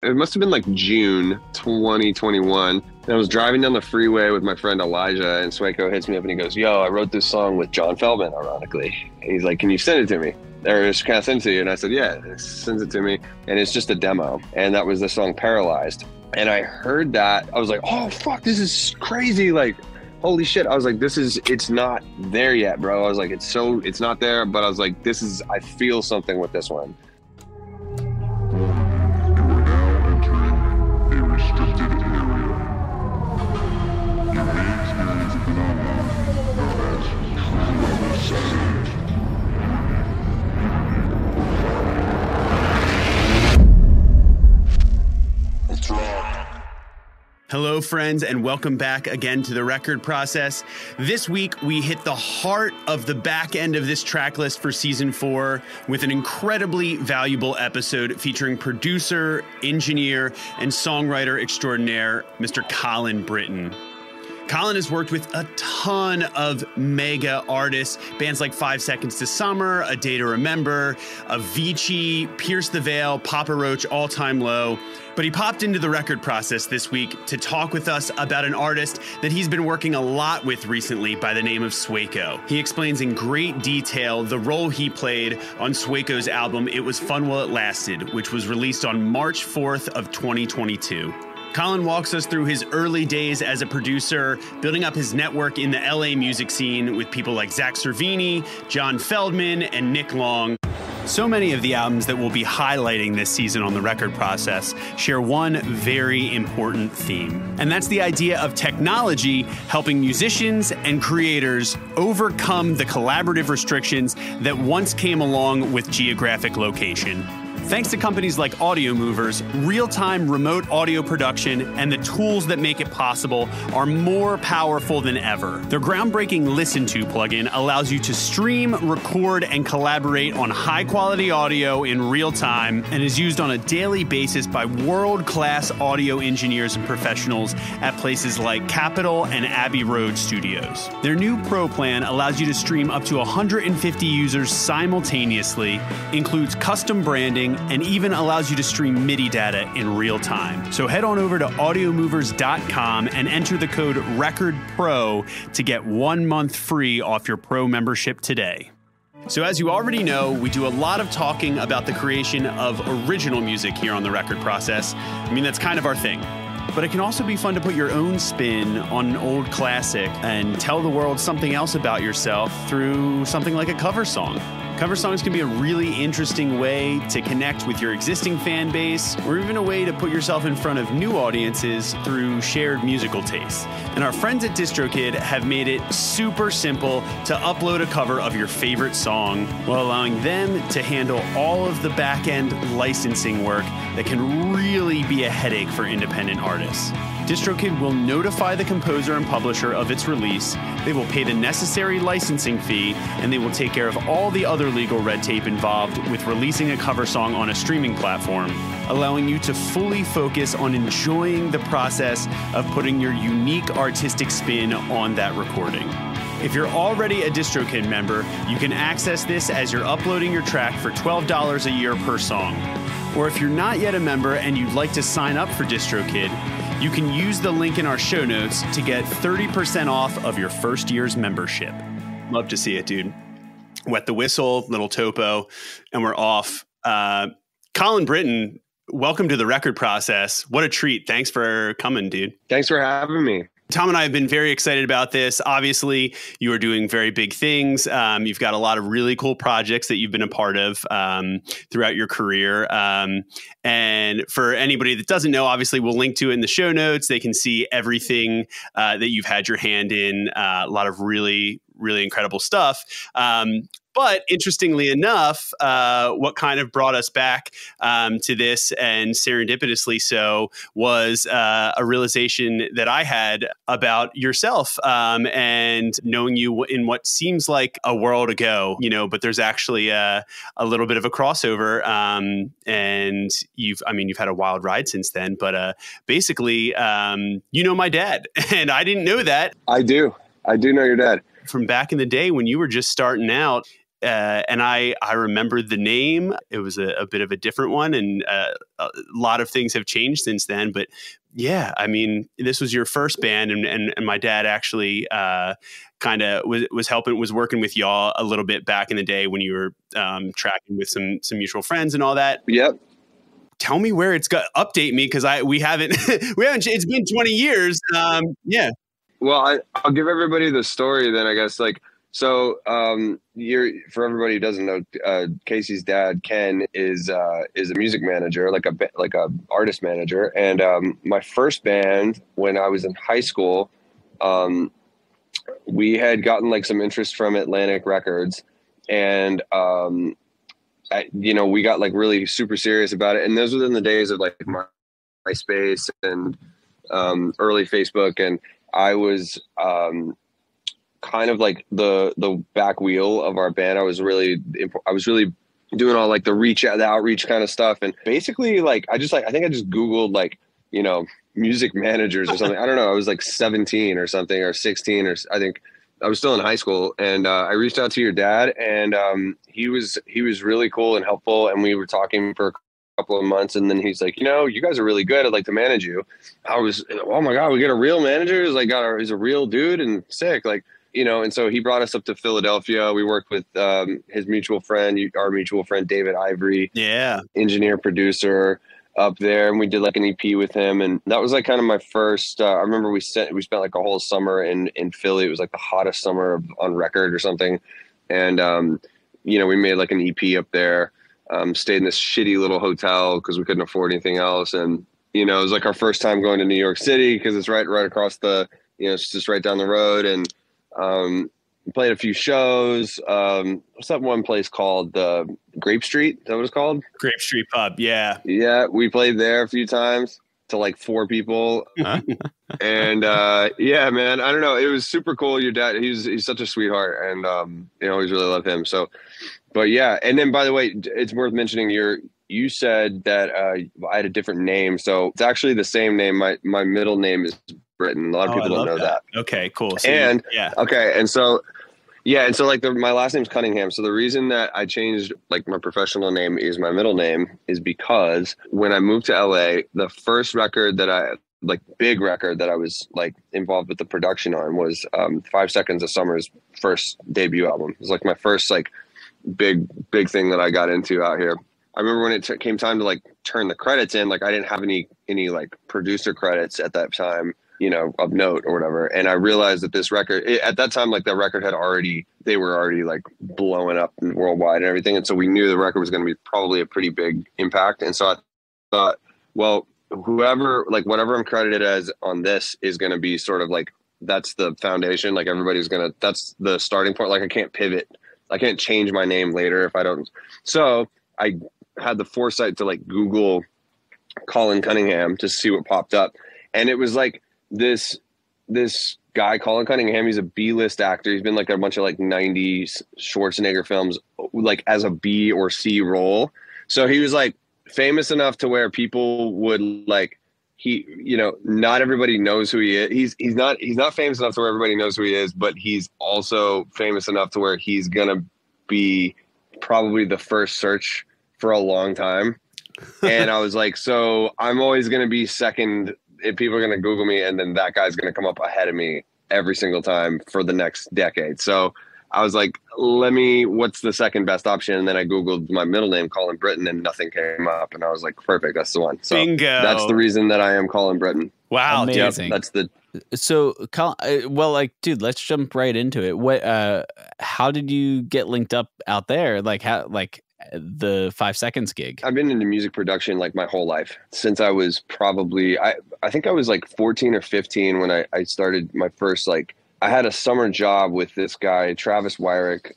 It must have been like June 2021. And I was driving down the freeway with my friend Elijah, and Sueco hits me up and he goes, "Yo, I wrote this song with John Feldmann, ironically." And he's like, "Can you send it to me? Or can I send it to you?" And I said, "Yeah." He sends it to me. And it's just a demo. And that was the song Paralyzed. And I heard that. I was like, "Oh, fuck, this is crazy." Like, holy shit. I was like, it's not there yet, bro. I was like, it's not there. But I was like, I feel something with this one. Hello, friends, and welcome back again to The Record Process. This week, we hit the heart of the back end of this track list for Season 4 with an incredibly valuable episode featuring producer, engineer, and songwriter extraordinaire, Mr. Colin Brittain. Colin has worked with a ton of mega artists, bands like 5 Seconds to Summer, A Day to Remember, Avicii, Pierce the Veil, Papa Roach, All Time Low. But he popped into The Record Process this week to talk with us about an artist that he's been working a lot with recently by the name of Sueco. He explains in great detail the role he played on Sueco's album It Was Fun While It Lasted, which was released on March 4th of 2022. Colin walks us through his early days as a producer, building up his network in the LA music scene with people like Zach Cervini, John Feldmann, and Nick Long. So many of the albums that we'll be highlighting this season on The Record Process share one very important theme. And that's the idea of technology helping musicians and creators overcome the collaborative restrictions that once came along with geographic location. Thanks to companies like Audio Movers, real-time remote audio production and the tools that make it possible are more powerful than ever. Their groundbreaking Listen To plugin allows you to stream, record, and collaborate on high-quality audio in real time and is used on a daily basis by world-class audio engineers and professionals at places like Capitol and Abbey Road Studios. Their new Pro plan allows you to stream up to 150 users simultaneously, includes custom branding, and even allows you to stream MIDI data in real time. So head on over to audiomovers.com and enter the code RECORDPRO to get 1 month free off your Pro membership today. So as you already know, we do a lot of talking about the creation of original music here on The Record Process. I mean, that's kind of our thing. But it can also be fun to put your own spin on an old classic and tell the world something else about yourself through something like a cover song. Cover songs can be a really interesting way to connect with your existing fan base, or even a way to put yourself in front of new audiences through shared musical tastes. And our friends at DistroKid have made it super simple to upload a cover of your favorite song while allowing them to handle all of the back-end licensing work that can really be a headache for independent artists. DistroKid will notify the composer and publisher of its release, they will pay the necessary licensing fee, and they will take care of all the other legal red tape involved with releasing a cover song on a streaming platform, allowing you to fully focus on enjoying the process of putting your unique artistic spin on that recording. If you're already a DistroKid member, you can access this as you're uploading your track for $12 a year per song. Or if you're not yet a member and you'd like to sign up for DistroKid, you can use the link in our show notes to get 30% off of your first year's membership. Love to see it, dude. Wet the whistle, little topo, and we're off. Colin Brittain, welcome to The Record Process. What a treat. Thanks for coming, dude. Thanks for having me. Tom and I have been very excited about this. Obviously, you are doing very big things. You've got a lot of really cool projects that you've been a part of throughout your career. And for anybody that doesn't know, obviously, we'll link to it in the show notes. They can see everything that you've had your hand in, a lot of really, really incredible stuff. But interestingly enough, what kind of brought us back to this, and serendipitously so, was a realization that I had about yourself and knowing you in what seems like a world ago, you know, but there's actually a little bit of a crossover. And you've had a wild ride since then. But basically, you know my dad, and I didn't know that. I do know your dad. From back in the day when you were just starting out, and I remembered the name. It was a bit of a different one, and a lot of things have changed since then. But yeah, I mean, this was your first band, and my dad actually kind of was working with y'all a little bit back in the day when you were tracking with some mutual friends and all that. Yep. Tell me where it's got. Update me, because we haven't. It's been 20 years. Yeah. Well, I'll give everybody the story then, I guess. Like, so for everybody who doesn't know, Casey's dad, Ken, is a music manager, like a artist manager. And my first band, when I was in high school, we had gotten like some interest from Atlantic Records, and we got like really super serious about it. And those were in the days of like MySpace and early Facebook, and I was kind of like the back wheel of our band. I was really doing all like the outreach kind of stuff. And basically, like, I think I just Googled like, music managers or something. I don't know. I was like 17 or something, or 16, or I think I was still in high school. And I reached out to your dad, and he was really cool and helpful. And we were talking for a couple of months, and then he's like, you guys are really good. I'd like to manage you. I was, oh my God, we get a real manager. He's like, he's a real dude and sick. Like, and so he brought us up to Philadelphia. We worked with his mutual friend, our mutual friend, David Ivory. Yeah. Engineer, producer up there. And we did like an EP with him. And that was like kind of my first, I remember we spent like a whole summer in Philly. It was like the hottest summer on record or something. And, we made like an EP up there, stayed in this shitty little hotel because we couldn't afford anything else. And, it was like our first time going to New York City, because it's right across it's just right down the road. And, played a few shows. What's that one place called? Grape Street? Is that what it's called? Grape Street Pub. Yeah. Yeah. We played there a few times to like 4 people. And, yeah, man, I don't know. It was super cool. Your dad, he's such a sweetheart, and, always really love him. So, but yeah. And then, by the way, it's worth mentioning you said that, I had a different name. So it's actually the same name. My middle name is Brittain. A lot of people don't know that. Okay, cool. So okay. And so like my last name's Cunningham. So the reason that I changed like my professional name is my middle name is because when I moved to LA, the first record big record that I was like involved with the production on was 5 Seconds of Summer's first debut album. It was like my first like big thing that I got into out here. I remember when it came time to like turn the credits in, like I didn't have any like producer credits at that time, of note or whatever. And I realized that this record at that time, like that record they were already like blowing up worldwide and everything. And so we knew the record was going to be probably a pretty big impact. And so I thought, well, whatever I'm credited as on this is going to be sort of like, that's the foundation. Like that's the starting point. Like I can't pivot. I can't change my name later if I don't. So I had the foresight to like Google Colin Cunningham to see what popped up. And it was like this guy, Colin Cunningham, he's a B-list actor. He's been like a bunch of like 90s Schwarzenegger films, like as a B or C role. So he was like famous enough to where people would like, not everybody knows who he is. He's not famous enough to where everybody knows who he is, but he's also famous enough to where he's going to be probably the first search for a long time. And I was like, so I'm always going to be second if people are going to Google me, and then that guy's going to come up ahead of me every single time for the next decade. So I was like, what's the second best option? And then I Googled my middle name, Colin Brittain, and nothing came up. And I was like, perfect, that's the one. So bingo. That's the reason that I am Colin Brittain. Wow. Amazing. Yep, So, well, like, dude, let's jump right into it. What, how did you get linked up out there? Like, how, like the 5 Seconds gig? I've been into music production like my whole life since I was probably, I think I was like 14 or 15 when I started my first, like, I had a summer job with this guy, Travis Wyrick,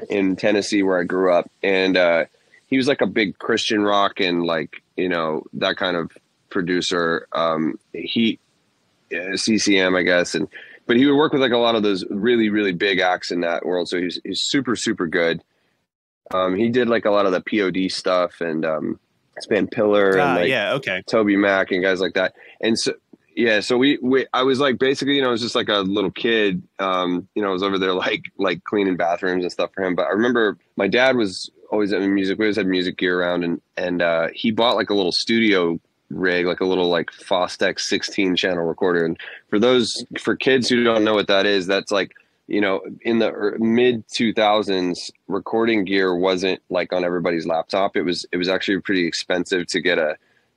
in Tennessee where I grew up. And, he was like a big Christian rock and like, that kind of producer. CCM, I guess. But he would work with like a lot of those really, really big acts in that world. So he's super, super good. He did like a lot of the POD stuff and Span Pillar and like yeah, okay. Toby Mac and guys like that. And so, Yeah, so I was like basically, I was just like a little kid. I was over there like cleaning bathrooms and stuff for him. But I remember my dad was always in music. We always had music gear around, and he bought like a little studio rig, like a little like Fostex 16 channel recorder. And for kids who don't know what that is, that's like, in the mid 2000s, recording gear wasn't like on everybody's laptop. It was actually pretty expensive to get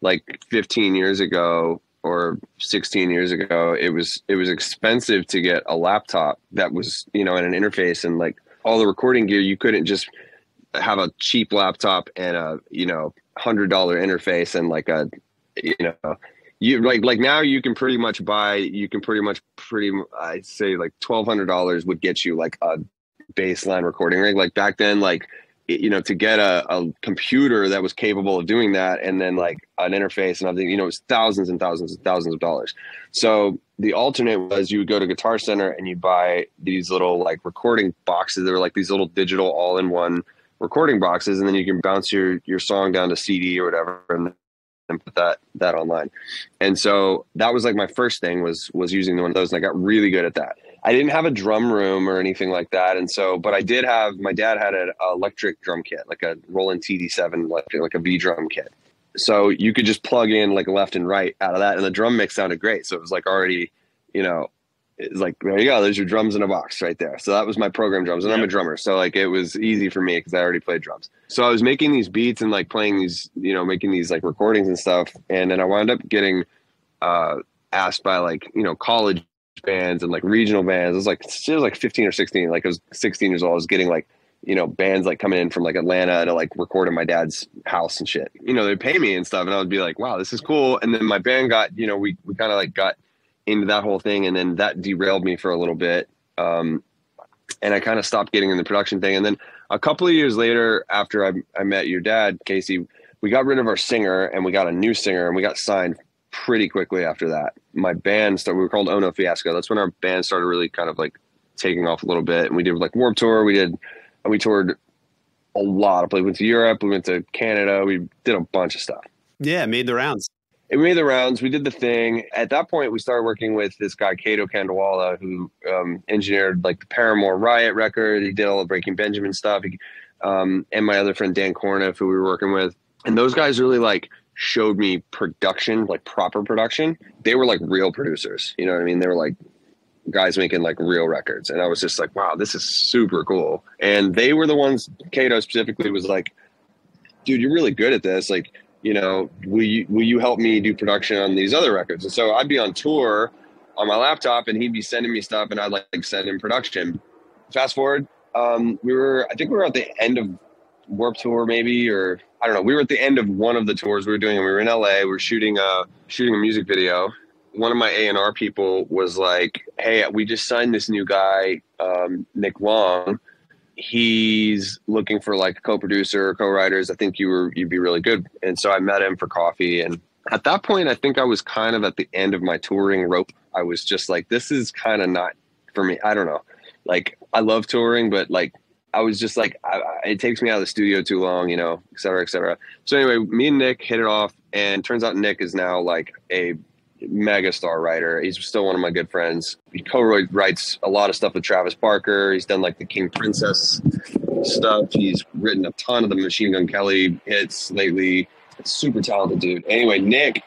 like 15 years ago or 16 years ago, it was expensive to get a laptop that was, and an interface and like all the recording gear. You couldn't just have a cheap laptop and a, $100 interface and like a, you like now you can pretty much I'd say like $1,200 would get you like a baseline recording rig. Like back then, like, to get a computer that was capable of doing that, and then like an interface and everything, it was thousands and thousands and thousands of dollars. So the alternate was you would go to Guitar Center and you buy these little like recording boxes. They were like these little digital all-in-one recording boxes, and then you can bounce your song down to CD or whatever and put that online. And so that was like my first thing was using one of those, and I got really good at that. I didn't have a drum room or anything like that. And so, but I did have, my dad had an electric drum kit, like a Roland TD7, like a V drum kit. So you could just plug in like left and right out of that. And the drum mix sounded great. So it was like already, it's like, there you go. There's your drums in a box right there. So that was my program drums, and I'm a drummer. So like, it was easy for me because I already played drums. So I was making these beats and like playing these, making these like recordings and stuff. And then I wound up getting asked by like, college bands and like regional bands. It was like 15 or 16. Like I was 16 years old. I was getting like, bands like coming in from like Atlanta to like record in my dad's house and shit. They'd pay me and stuff, and I would be like, wow, this is cool. And then my band got, we kind of like got into that whole thing, and then that derailed me for a little bit. And I kind of stopped getting in the production thing. And then a couple of years later, after I met your dad, Casey, we got rid of our singer and we got a new singer, and we got signed pretty quickly after that. My band we were called Ono Fiasco. That's when our band started really kind of like taking off a little bit. And we did like Warped Tour. We toured a lot of places. We went to Europe. We went to Canada. We did a bunch of stuff. Yeah, made the rounds. It made the rounds. We did the thing. At that point, we started working with this guy, Kato Kandawala, who engineered like the Paramore Riot record. He did all the Breaking Benjamin stuff. And my other friend, Dan Corniff, who we were working with. And those guys really like showed me production, like proper production. They were like real producers. You know what I mean? They were like guys making like real records. And I was just like, wow, this is super cool. And they were the ones, Kato specifically was like, dude, you're really good at this. Like, will you help me do production on these other records? And so I'd be on tour on my laptop, and he'd be sending me stuff, and I'd like send him production. Fast forward, I think we were at the end of Warped Tour, maybe, or I don't know. We were at the end of one of the tours we were doing, and we were in LA. We were shooting a music video. One of my A&R people was like, hey, we just signed this new guy, Nick Long. He's looking for like a co-producer, co-writers. I think you'd be really good. And so I met him for coffee. And at that point, I think I was kind of at the end of my touring rope. I was just like, this is kind of not for me. I don't know. Like, I love touring, but like, I was just like, it takes me out of the studio too long, et cetera, et cetera. So anyway, me and Nick hit it off, and turns out Nick is now like a mega star writer. He's still one of my good friends. He co-writes a lot of stuff with Travis Barker. He's done like the King Princess stuff. He's written a ton of the Machine Gun Kelly hits lately. Super talented dude. Anyway, Nick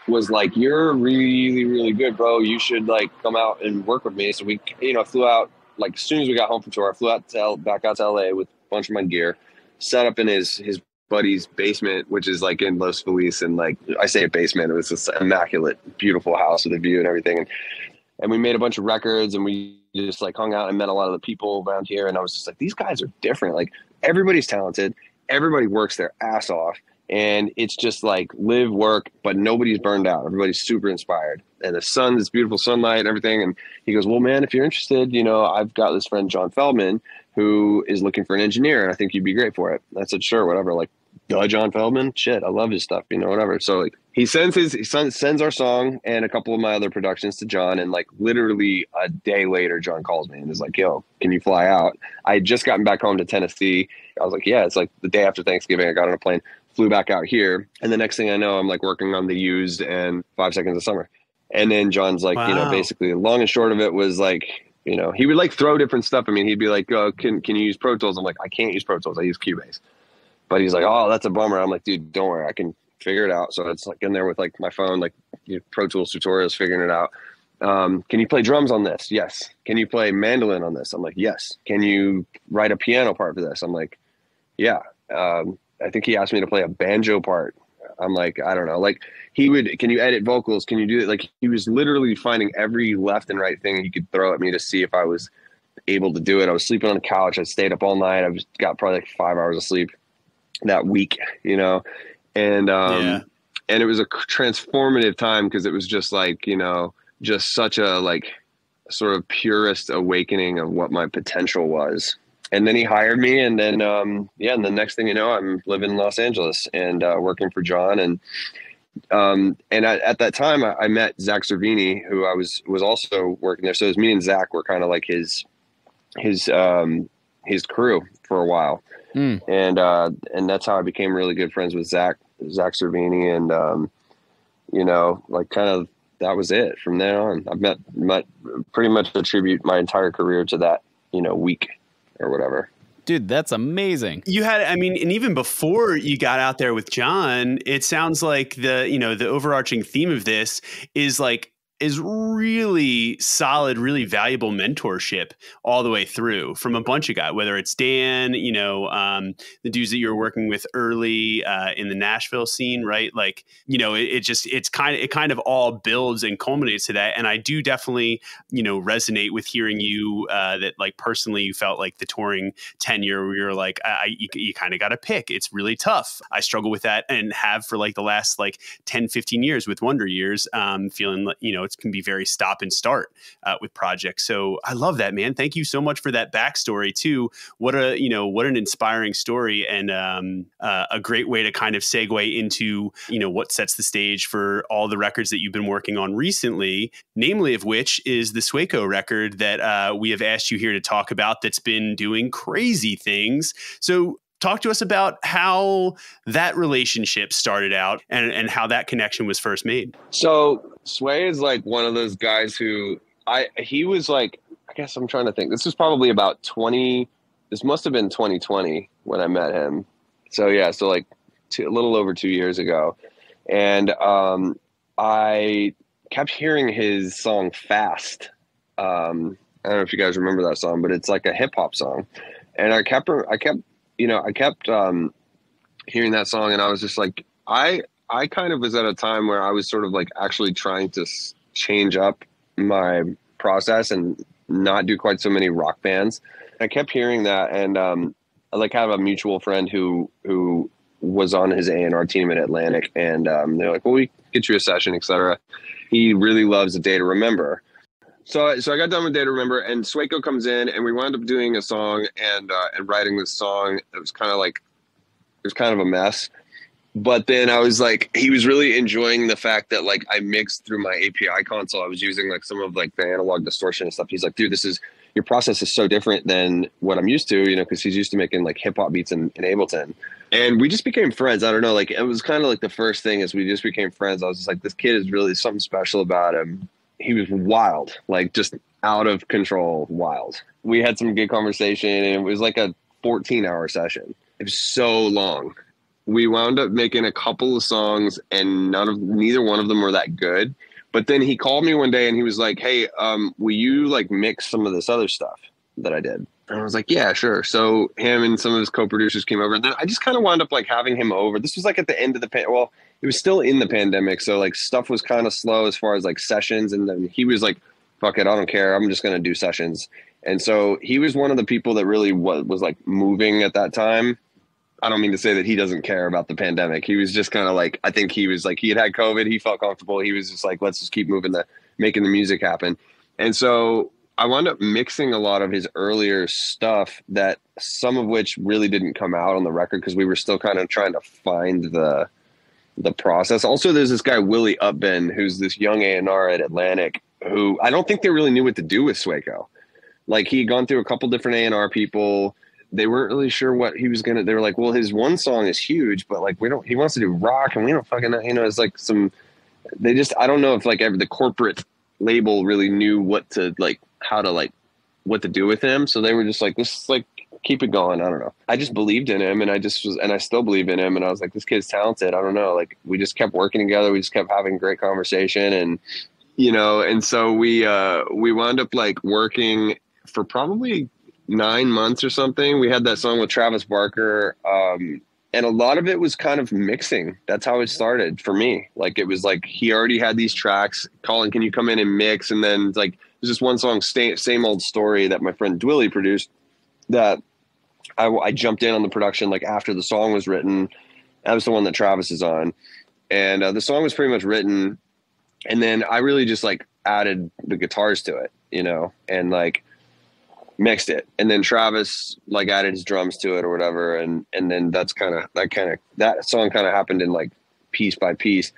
was like, you're really, really good, bro. You should like come out and work with me. So we, flew out, like as soon as we got home from tour, I flew out back out to LA with a bunch of my gear, set up in his buddy's basement, which is like in Los Feliz, and like I say a basement, it was this immaculate, beautiful house with a view and everything. And we made a bunch of records, and we just like hung out and met a lot of the people around here. And I was just like, these guys are different. Like everybody's talented, everybody works their ass off, and it's just like live, work, but nobody's burned out. Everybody's super inspired, and the sun, this beautiful sunlight and everything. And he goes, well, man, if you're interested, I've got this friend, John Feldmann, who is looking for an engineer, and I think you'd be great for it. I said, sure, whatever. Like, John Feldmann, shit, I love his stuff, whatever. So like he sends our song and a couple of my other productions to John, and like literally a day later, John calls me and is like, yo, can you fly out? I had just gotten back home to Tennessee. I was like, yeah. It's like the day after Thanksgiving, I got on a plane, flew back out here, and the next thing I know, I'm like working on The Used and 5 Seconds of Summer. And then John's like, you know, Wow. basically long and short of it was like, you know, he would like throw different stuff. I mean, he'd be like, oh, can you use Pro Tools? I'm like, I can't use Pro Tools. I use Cubase. But he's like, oh, that's a bummer. I'm like, dude, don't worry. I can figure it out. So it's like in there with like my phone, like Pro Tools tutorials, figuring it out. Can you play drums on this? Yes. Can you play mandolin on this? I'm like, yes. Can you write a piano part for this? I'm like, yeah. I think he asked me to play a banjo part. I'm like, I don't know. Like can you edit vocals? Can you do it? Like he was literally finding every left and right thing he could throw at me to see if I was able to do it. I was sleeping on the couch. I stayed up all night. I got probably like 5 hours of sleep that week, you know? And it was a transformative time because it was just like, you know, just such a like sort of purist awakening of what my potential was. And then he hired me, and then and the next thing you know, I'm living in Los Angeles and working for John. And at that time, I met Zach Cervini, who I was also working there. So it was me and Zach were kind of like his crew for a while, and that's how I became really good friends with Zach Cervini, and you know, like kind of that was it. From there on, I've met pretty much attribute my entire career to that, you know, week or whatever. Dude, that's amazing. You had, I mean, and even before you got out there with John, it sounds like the overarching theme of this is really solid, really valuable mentorship all the way through from a bunch of guys, whether it's Dan, you know, the dudes that you were working with early in the Nashville scene, right? Like, you know, it kind of all builds and culminates to that. And I do definitely, you know, resonate with hearing you that like personally you felt like the touring tenure where you're like, you kind of got to pick. It's really tough. I struggle with that and have for like the last like 10, 15 years with Wonder Years, feeling like, you know, it can be very stop and start with projects. So I love that, man. Thank you so much for that backstory too. What an inspiring story, and a great way to kind of segue into, you know, what sets the stage for all the records that you've been working on recently, namely of which is the Sueco record that we have asked you here to talk about that's been doing crazy things. So talk to us about how that relationship started out and how that connection was first made. So Sway is like one of those guys who he was like, I guess I'm trying to think. This was probably about this must have been 2020 when I met him. So yeah, so like a little over 2 years ago. And I kept hearing his song Fast. I don't know if you guys remember that song, but it's like a hip hop song. And I kept hearing that song, and I was just like, I kind of was at a time where I was sort of like actually trying to change up my process and not do quite so many rock bands. I kept hearing that, and I like have a mutual friend who was on his A&R team at Atlantic, and they're like, well, we get you a session, etc. He really loves A Day to Remember. So I got done with Day to Remember, and Sueco comes in, and we wound up doing a song and writing this song. It was kind of a mess. But then I was like, he was really enjoying the fact that like I mixed through my API console. I was using like some of like the analog distortion and stuff. He's like, dude, your process is so different than what I'm used to, you know, because he's used to making like hip hop beats in Ableton. And we just became friends. I don't know, like it was kind of like the first thing is we just became friends. I was just like, this kid is really something special about him. He was wild, like just out of control, wild. We had some good conversation, and it was like a 14-hour session. It was so long. We wound up making a couple of songs, and neither one of them were that good. But then he called me one day and he was like, hey, will you like mix some of this other stuff that I did? And I was like, yeah, sure. So him and some of his co-producers came over, and then I just kind of wound up like having him over. This was like at the end of it was still in the pandemic. So like stuff was kind of slow as far as like sessions. And then he was like, fuck it, I don't care. I'm just going to do sessions. And so he was one of the people that really was like moving at that time. I don't mean to say that he doesn't care about the pandemic. He was just kind of like, I think he was like, he had COVID. He felt comfortable. He was just like, let's just keep making the music happen. And so I wound up mixing a lot of his earlier stuff that some of which really didn't come out on the record because we were still kind of trying to find the process. Also, there's this guy, Willie Upben, who's this young A&R at Atlantic, who I don't think they really knew what to do with Sueco. Like he had gone through a couple different A&R people. They weren't really sure what he was they were like, well, his one song is huge, but like he wants to do rock and we don't fucking know, it's like they just, I don't know if like the corporate label really knew what to like, how to like, what to do with him. So they were just like, this like, keep it going. I don't know. I just believed in him, and I still believe in him. And I was like, this kid's talented. I don't know. Like, we just kept working together. We just kept having great conversation, and, you know, and so we wound up like working for probably 9 months or something. We had that song with Travis Barker. And a lot of it was kind of mixing. That's how it started for me. Like, it was like, he already had these tracks. Colin, can you come in and mix? And then like, there's just one song, Same Old Story, that my friend Dwilly produced, that I jumped in on the production like after the song was written. That was the one that Travis is on. And the song was pretty much written. And then I really just like added the guitars to it, you know, and like mixed it. And then Travis like added his drums to it or whatever. And then that song kind of happened in like piece by piece.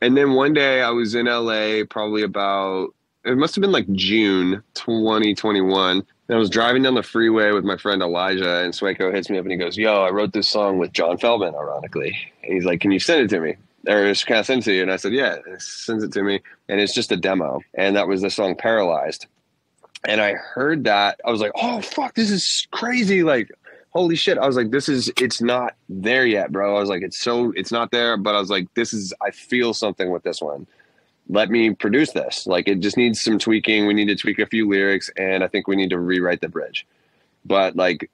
And then one day I was in LA, probably about, it must've been like June 2021. And I was driving down the freeway with my friend Elijah, and Sueco hits me up and he goes, yo, I wrote this song with John Feldmann, ironically. And he's like, can you send it to me? Or just kind of send it to you? And I said, yeah, sends it to me. And it's just a demo. And that was the song Paralyzed. And I heard that. I was like, oh, fuck, this is crazy. Like, holy shit. I was like, it's not there yet, bro. I was like, it's not there. But I was like, I feel something with this one. Let me produce this. Like, it just needs some tweaking. We need to tweak a few lyrics, and I think we need to rewrite the bridge. But like,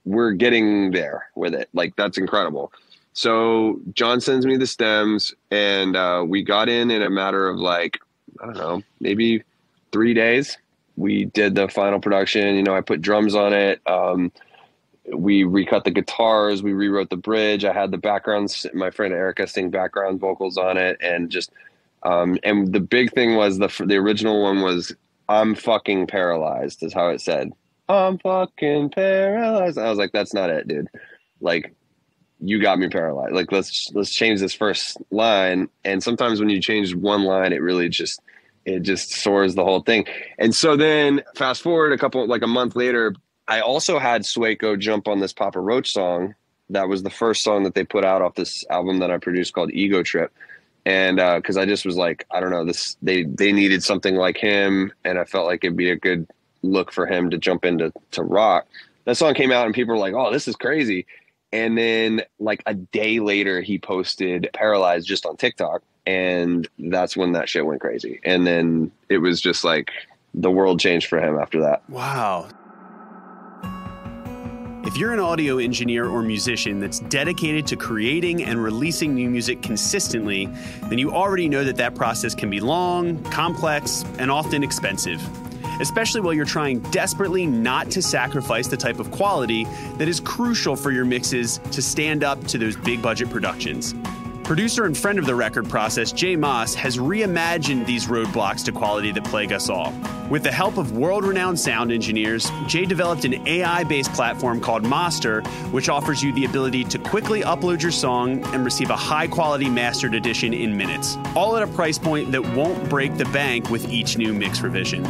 we're getting there with it. Like, that's incredible. So John sends me the stems, and we got in a matter of like, I don't know, maybe 3 days. We did the final production. You know, I put drums on it. We recut the guitars. We rewrote the bridge. I had the backgrounds. My friend Erica sing background vocals on it, and just. And the big thing was the original one was I'm fucking paralyzed is how it said. I'm fucking paralyzed. I was like, that's not it, dude. Like, you got me paralyzed. Like, let's change this first line. And sometimes when you change one line, it just soars the whole thing. And so then fast forward a month later, I also had Sueco jump on this Papa Roach song. That was the first song that they put out off this album that I produced called Ego Trip. And because I just was like, I don't know, they needed something like him, and I felt like it'd be a good look for him to jump into rock. That song came out and people were like, oh, this is crazy. And then like a day later, he posted Paralyzed just on TikTok, and that's when that shit went crazy. And then it was just like the world changed for him after that. Wow. If you're an audio engineer or musician that's dedicated to creating and releasing new music consistently, then you already know that process can be long, complex, and often expensive, especially while you're trying desperately not to sacrifice the type of quality that is crucial for your mixes to stand up to those big budget productions. Producer and friend of the record process, Jay Moss, has reimagined these roadblocks to quality that plague us all. With the help of world-renowned sound engineers, Jay developed an AI-based platform called Master, which offers you the ability to quickly upload your song and receive a high-quality mastered edition in minutes, all at a price point that won't break the bank with each new mix revision.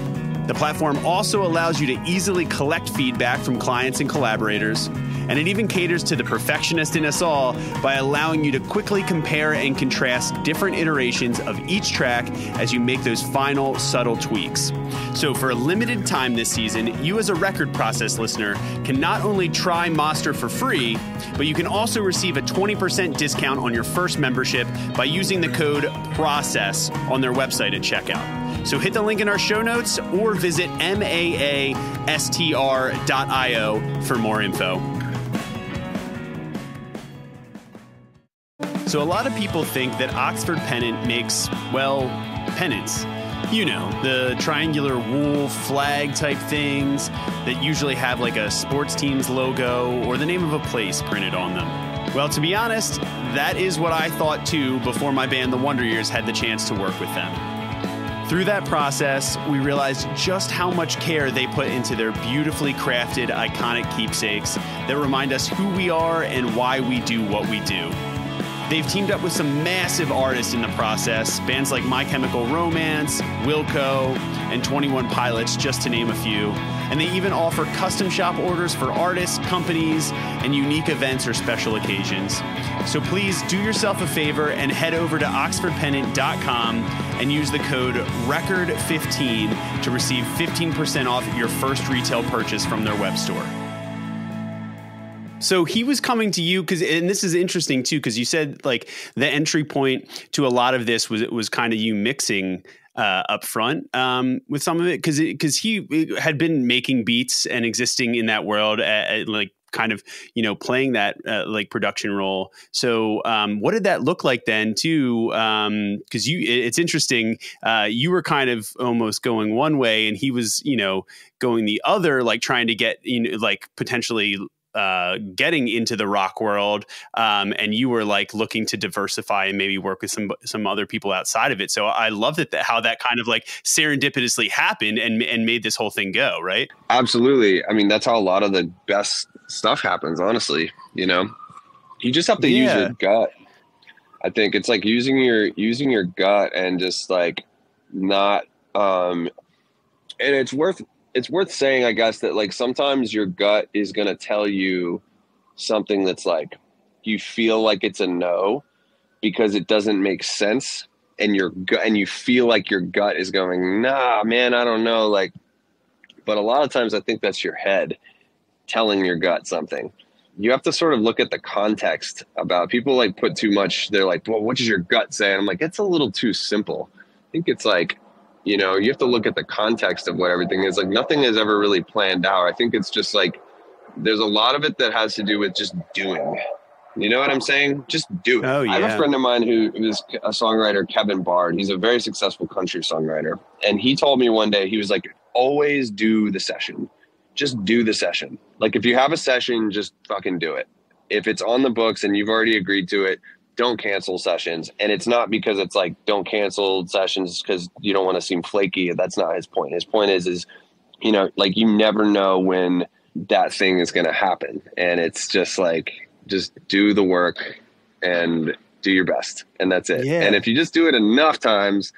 The platform also allows you to easily collect feedback from clients and collaborators, and it even caters to the perfectionist in us all by allowing you to quickly compare and contrast different iterations of each track as you make those final subtle tweaks. So for a limited time this season, you as a record process listener can not only try Master for free, but you can also receive a 20% discount on your first membership by using the code PROCESS on their website at checkout. So hit the link in our show notes or visit maastr.io for more info. So a lot of people think that Oxford Pennant makes, well, pennants. You know, the triangular wool flag type things that usually have like a sports team's logo or the name of a place printed on them. Well, to be honest, that is what I thought too before my band, The Wonder Years, had the chance to work with them. Through that process, we realized just how much care they put into their beautifully crafted, iconic keepsakes that remind us who we are and why we do what we do. They've teamed up with some massive artists in the process, bands like My Chemical Romance, Wilco, and 21 Pilots, just to name a few, And they even offer custom shop orders for artists, companies, and unique events or special occasions. So please do yourself a favor and head over to oxfordpennant.com and use the code RECORD15 to receive 15% off your first retail purchase from their web store. So he was coming to you and this is interesting too, because you said like the entry point to a lot of this was kind of you mixing up front with some of it, because he had been making beats and existing in that world like kind of, playing that like production role. So what did that look like then too? Because it's interesting. You were kind of almost going one way and he was, going the other, like trying to get, like potentially getting into the rock world, and you were like looking to diversify and maybe work with some other people outside of it. So I love how that kind of like serendipitously happened and made this whole thing go, right? Absolutely. I mean, that's how a lot of the best stuff happens, honestly. You just have to use your gut. I think it's like using your gut and just like not and it's worth saying, I guess, that like sometimes your gut is going to tell you something that's like you feel like it's a no because it doesn't make sense, and you feel like your gut is going, nah, man, I don't know. Like, but a lot of times I think that's your head telling your gut something. You have to sort of look at the context about people like put too much. They're like, well, what does your gut say? And I'm like, it's a little too simple. I think it's like, you have to look at the context of what everything is. Like nothing is ever really planned out. I think it's just like, there's a lot of it that has to do with just doing, you know what I'm saying? Just do it. Oh, yeah. I have a friend of mine who is a songwriter, Kevin Bard. He's a very successful country songwriter. And he told me one day, he was like, always do the session. Just do the session. Like if you have a session, just fucking do it. If it's on the books and you've already agreed to it, don't cancel sessions. And it's not because it's like, don't cancel sessions because you don't want to seem flaky. That's not his point. His point is, like you never know when that thing is going to happen. And it's just like, just do the work and do your best. And that's it. Yeah. And if you just do it enough times,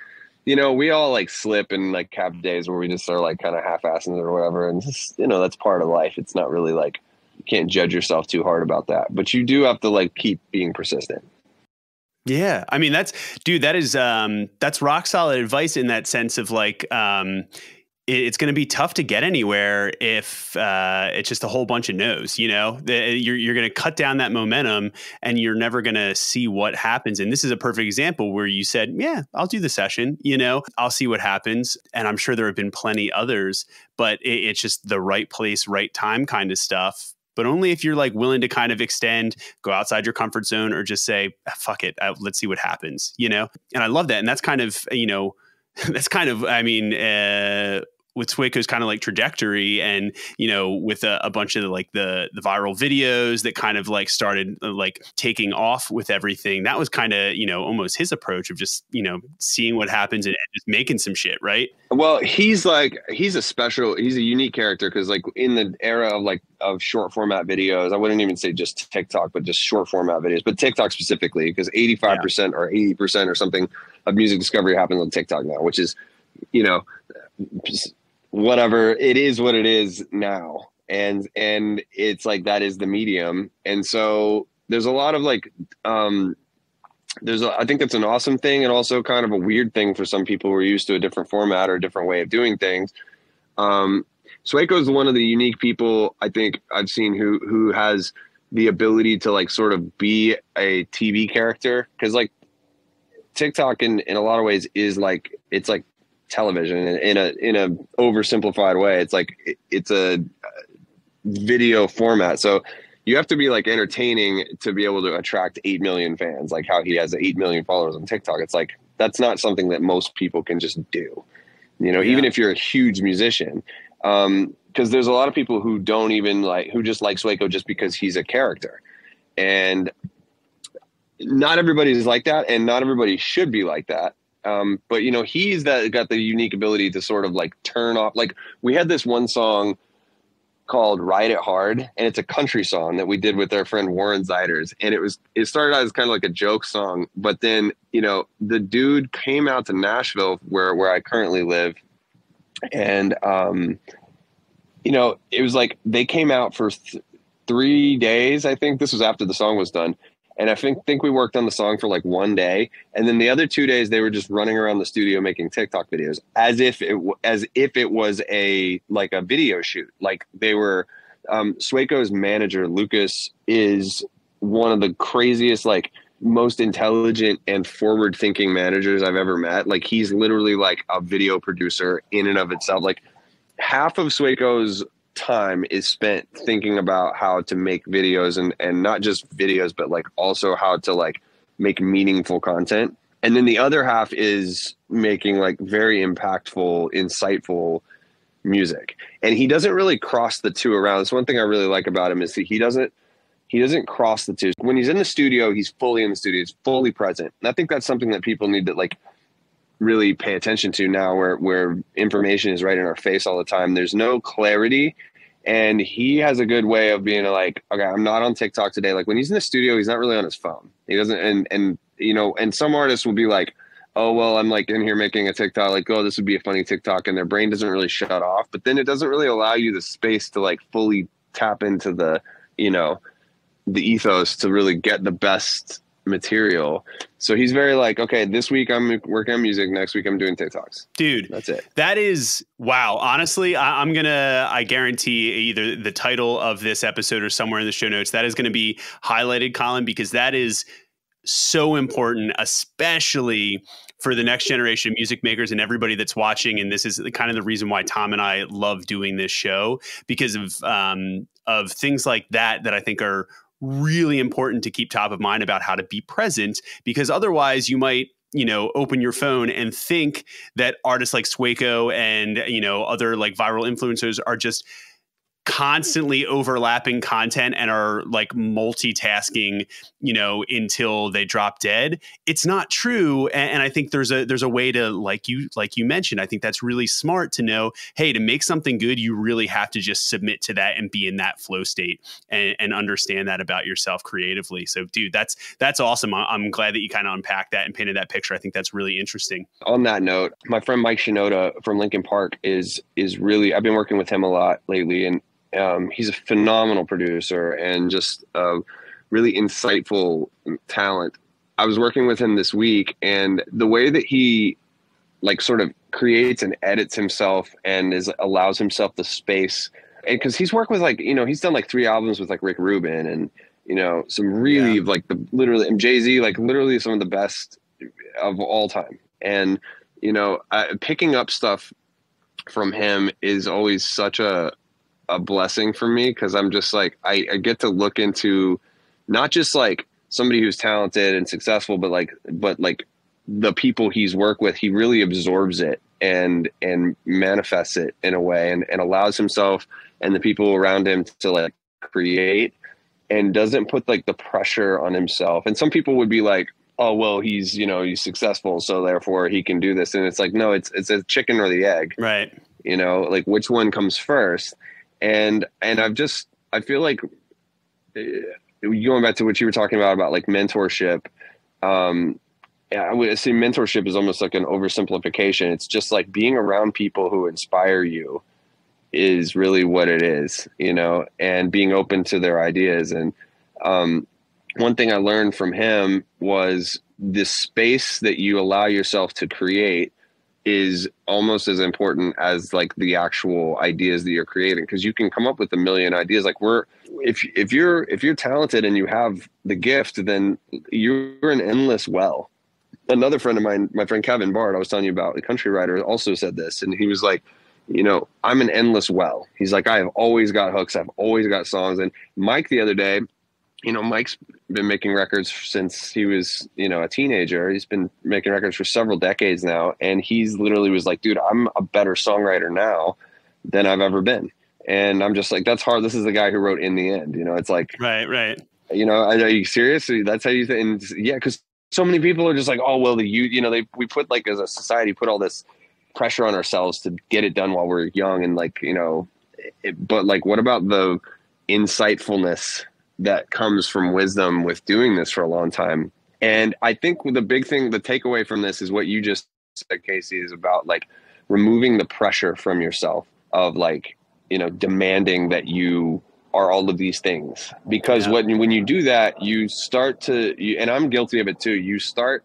we all like slip and like have days where we just are like kind of half-assing it or whatever. And just, that's part of life. It's not really like, you can't judge yourself too hard about that, but you do have to like keep being persistent. Yeah. I mean, that's rock solid advice in that sense of like, it's going to be tough to get anywhere if it's just a whole bunch of no's, you're going to cut down that momentum and you're never going to see what happens. And this is a perfect example where you said, yeah, I'll do the session, I'll see what happens. And I'm sure there have been plenty others, but it's just the right place, right time kind of stuff. But only if you're like willing to kind of extend, go outside your comfort zone, or just say, fuck it, let's see what happens, And I love that. And that's kind of, I mean, with Sueco's kind of like trajectory and, with a bunch of like the viral videos that kind of like started like taking off with everything, that was kind of, almost his approach of just, seeing what happens and just making some shit. Right. Well, he's a unique character. Cause like in the era of short format videos, I wouldn't even say just TikTok, but just short format videos, but TikTok specifically, because 85% or 80% or something of music discovery happens on TikTok now, which is, whatever, it is what it is now. And it's like, that is the medium. And so there's a lot of like, I think that's an awesome thing. And also kind of a weird thing for some people who are used to a different format or a different way of doing things. Sueco is one of the unique people I think I've seen who has the ability to like sort of be a TV character. Cause like TikTok in a lot of ways is like, it's like television in a oversimplified way. It's like it's a video format, so you have to be like entertaining to be able to attract 8 million fans, like how he has 8 million followers on TikTok. It's like that's not something that most people can just do, even if you're a huge musician, because there's a lot of people who don't even who just like Sueco just because he's a character, and not everybody's like that, and not everybody should be like that. But he's got the unique ability to sort of like turn off. Like we had this one song called Ride It Hard, and it's a country song that we did with our friend Warren Ziders. And it started out as kind of like a joke song, but then, the dude came out to Nashville where I currently live. And, you know, it was like they came out for 3 days. I think this was after the song was done. And I think we worked on the song for like 1 day. And then the other 2 days they were just running around the studio making TikTok videos as if it was a video shoot. Like they were, Sueco's manager, Lucas, is one of the craziest, like most intelligent and forward thinking managers I've ever met. Like he's literally like a video producer in and of itself. Like half of Sueco's time is spent thinking about how to make videos and not just videos, but like also how to like make meaningful content. And then the other half is making like very impactful, insightful music. And he doesn't really cross the two around. That's one thing I really like about him is that he doesn't cross the two. When he's in the studio, he's fully in the studio. He's fully present. And I think that's something that people need to like really pay attention to now where information is right in our face all the time. There's no clarity. And he has a good way of being like, okay, I'm not on TikTok today. Like when he's in the studio, he's not really on his phone. He doesn't, and you know, and some artists will be like, oh, well, I'm like in here making a TikTok, like, oh, this would be a funny TikTok. And their brain doesn't really shut off, but then it doesn't really allow you the space to like fully tap into the, you know, the ethos to really get the best material. So he's very like, okay, this week I'm working on music, next week I'm doing TikToks. Dude, that's it. That is wow. Honestly, I guarantee either the title of this episode or somewhere in the show notes that is going to be highlighted, Colin, because that is so important, especially for the next generation of music makers and everybody that's watching. And this is kind of the reason why Tom and I love doing this show, because of things like that I think are really important to keep top of mind about how to be present, because otherwise you might, you know, open your phone and think that artists like Sueco and, you know, other like viral influencers are just constantly overlapping content and are like multitasking, you know, until they drop dead. It's not true. And I think there's a way to, like you mentioned, I think that's really smart to know, hey, to make something good, you really have to just submit to that and be in that flow state and understand that about yourself creatively. So dude, that's awesome. I'm glad that you kind of unpacked that and painted that picture. I think that's really interesting. On that note, my friend Mike Shinoda from Linkin Park is really, I've been working with him a lot lately, and he's a phenomenal producer and just a really insightful talent. I was working with him this week, and the way that he like sort of creates and edits himself and allows himself the space, and because he's worked with like, you know, he's done like 3 albums with like Rick Rubin and, you know, some really like literally Jay-Z, like literally some of the best of all time. And, you know, picking up stuff from him is always such a blessing for me, because I'm just like, I get to look into not just like somebody who's talented and successful, but like the people he's worked with, he really absorbs it and manifests it in a way and allows himself and the people around him to like create, and doesn't put like the pressure on himself. And some people would be like, oh, well, he's, you know, he's successful, so therefore he can do this. And it's like, no, it's a chicken or the egg, right? You know, like which one comes first? And I feel like going back to what you were talking about like mentorship, I would say mentorship is almost like an oversimplification. It's just like being around people who inspire you is really what it is, you know, and being open to their ideas. And one thing I learned from him was this space that you allow yourself to create is almost as important as like the actual ideas that you're creating, because you can come up with a million ideas. Like if you're talented and you have the gift, then you're an endless well. Another friend of mine, my friend Kevin Bard, I was telling you about, the country writer, also said this, and he was like, you know, I'm an endless well. He's like, I have always got hooks, I've always got songs. And Mike the other day, you know, Mike's been making records since he was, you know, a teenager. He's been making records for several decades now. And he's literally was like, dude, I'm a better songwriter now than I've ever been. And I'm just like, that's hard. This is the guy who wrote In the End. You know, it's like, right. You know, are you serious? That's how you think? And yeah, because so many people are just like, oh, well, you know, we put like as a society, put all this pressure on ourselves to get it done while we're young. And like, you know, but like, what about the insightfulness that comes from wisdom with doing this for a long time? And I think the big thing, the takeaway from this is what you just said, Casey, is about like removing the pressure from yourself of like, demanding that you are all of these things. Because when you do that, you start to, and I'm guilty of it too, you start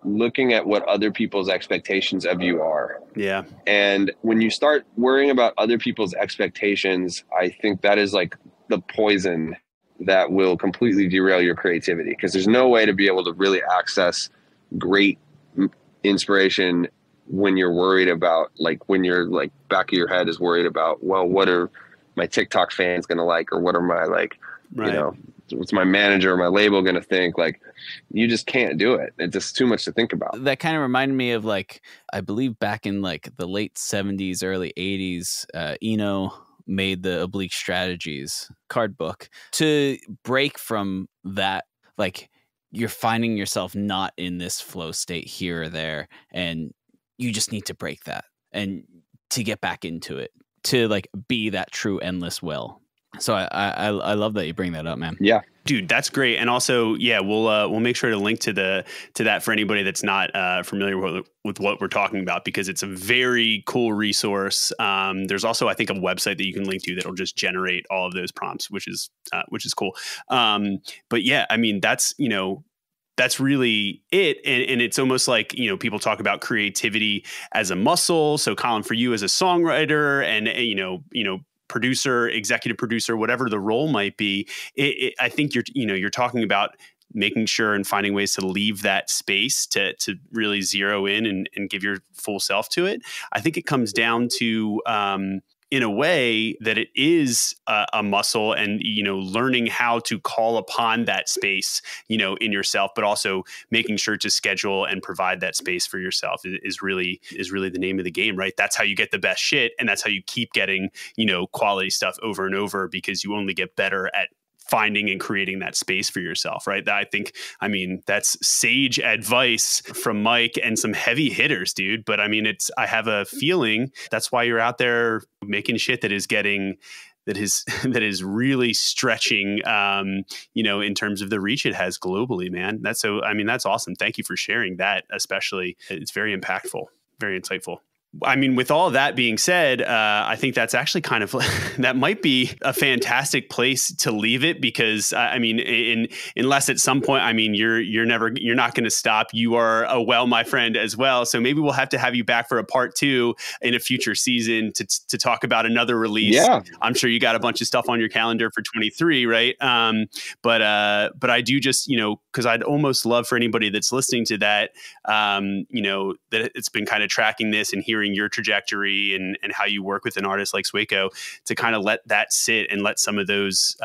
looking at what other people's expectations of you are. Yeah. And when you start worrying about other people's expectations, I think that is like the poison that will completely derail your creativity, because there's no way to be able to really access great inspiration when you're worried about, like, when you're like back of your head is worried about, well, what are my TikTok fans going to like, or what are my, like, what's my manager or my label going to think? Like, you just can't do it. It's just too much to think about. That kind of reminded me of, like, I believe back in like the late 70s, early 80s, Eno made the Oblique Strategies card book to break from that. Like, you're finding yourself not in this flow state here or there, and you just need to break that and to get back into it, to like be that true endless well. So I love that you bring that up, man. Yeah, dude, that's great. And also, yeah, we'll make sure to link to that for anybody that's not familiar with what we're talking about, because it's a very cool resource. There's also, I think, a website that you can link to that'll just generate all of those prompts, which is cool. But yeah, I mean, that's really it. And it's almost like, people talk about creativity as a muscle. So Colin, for you as a songwriter and, producer, executive producer, whatever the role might be, I think you're talking about making sure and finding ways to leave that space to really zero in and give your full self to it. I think it comes down to, in a way, that it is a muscle, and, learning how to call upon that space, in yourself, but also making sure to schedule and provide that space for yourself is really the name of the game, right? That's how you get the best shit. And that's how you keep getting, quality stuff over and over, because you only get better at finding and creating that space for yourself, right? That's sage advice from Mike and some heavy hitters, dude. But I have a feeling that's why you're out there making shit that is really stretching, in terms of the reach it has globally, man. That's awesome. Thank you for sharing that, especially. It's very impactful, very insightful. With all of that being said, I think that's actually kind of that might be a fantastic place to leave it, because unless at some point, you're not going to stop. You are my friend as well. So maybe we'll have to have you back for a part 2 in a future season to talk about another release. Yeah. I'm sure you got a bunch of stuff on your calendar for 23, right? But I do just, because I'd almost love for anybody that's listening to that, that it's been kind of tracking this and hearing your trajectory and how you work with an artist like Sueco, to kind of let that sit and let some of those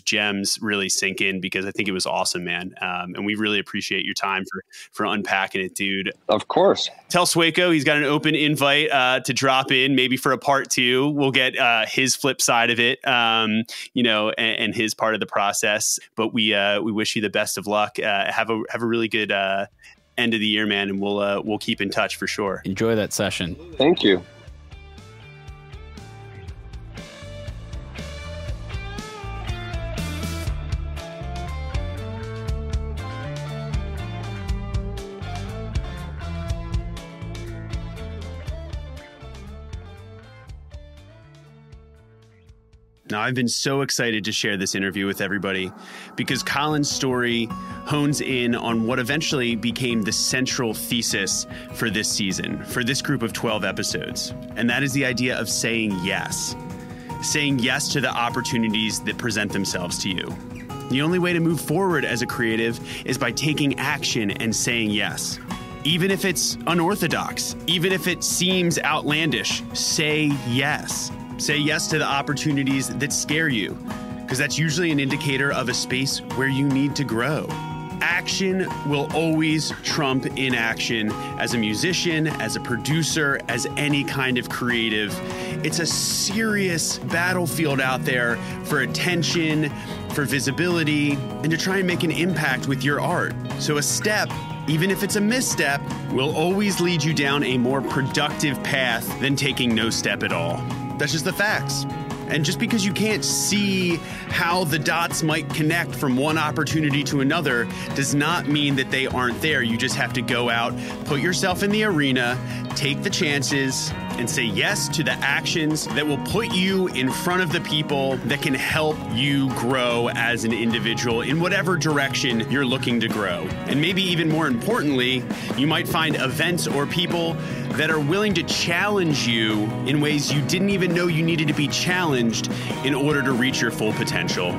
gems really sink in, because I think it was awesome, man. And we really appreciate your time for unpacking it, dude. Of course. Tell Sueco he's got an open invite to drop in, maybe for a part 2. We'll get his flip side of it, and his part of the process. But we wish you the best of luck. Have a really good end of the year, man, and we'll keep in touch for sure. Enjoy that session. Thank you. Now, I've been so excited to share this interview with everybody, because Colin's story hones in on what eventually became the central thesis for this season, for this group of 12 episodes. And that is the idea of saying yes. Saying yes to the opportunities that present themselves to you. The only way to move forward as a creative is by taking action and saying yes. Even if it's unorthodox, even if it seems outlandish, say yes. Say yes to the opportunities that scare you, because that's usually an indicator of a space where you need to grow. Action will always trump inaction. As a musician, as a producer, as any kind of creative, it's a serious battlefield out there for attention, for visibility, and to try and make an impact with your art. So a step, even if it's a misstep, will always lead you down a more productive path than taking no step at all. That's just the facts. And just because you can't see how the dots might connect from one opportunity to another does not mean that they aren't there. You just have to go out, put yourself in the arena, take the chances, and say yes to the actions that will put you in front of the people that can help you grow as an individual in whatever direction you're looking to grow. And maybe even more importantly, you might find events or people that are willing to challenge you in ways you didn't even know you needed to be challenged in order to reach your full potential.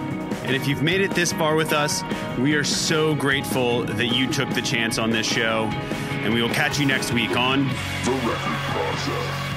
And if you've made it this far with us, we are so grateful that you took the chance on this show. And we will catch you next week on The Record Process.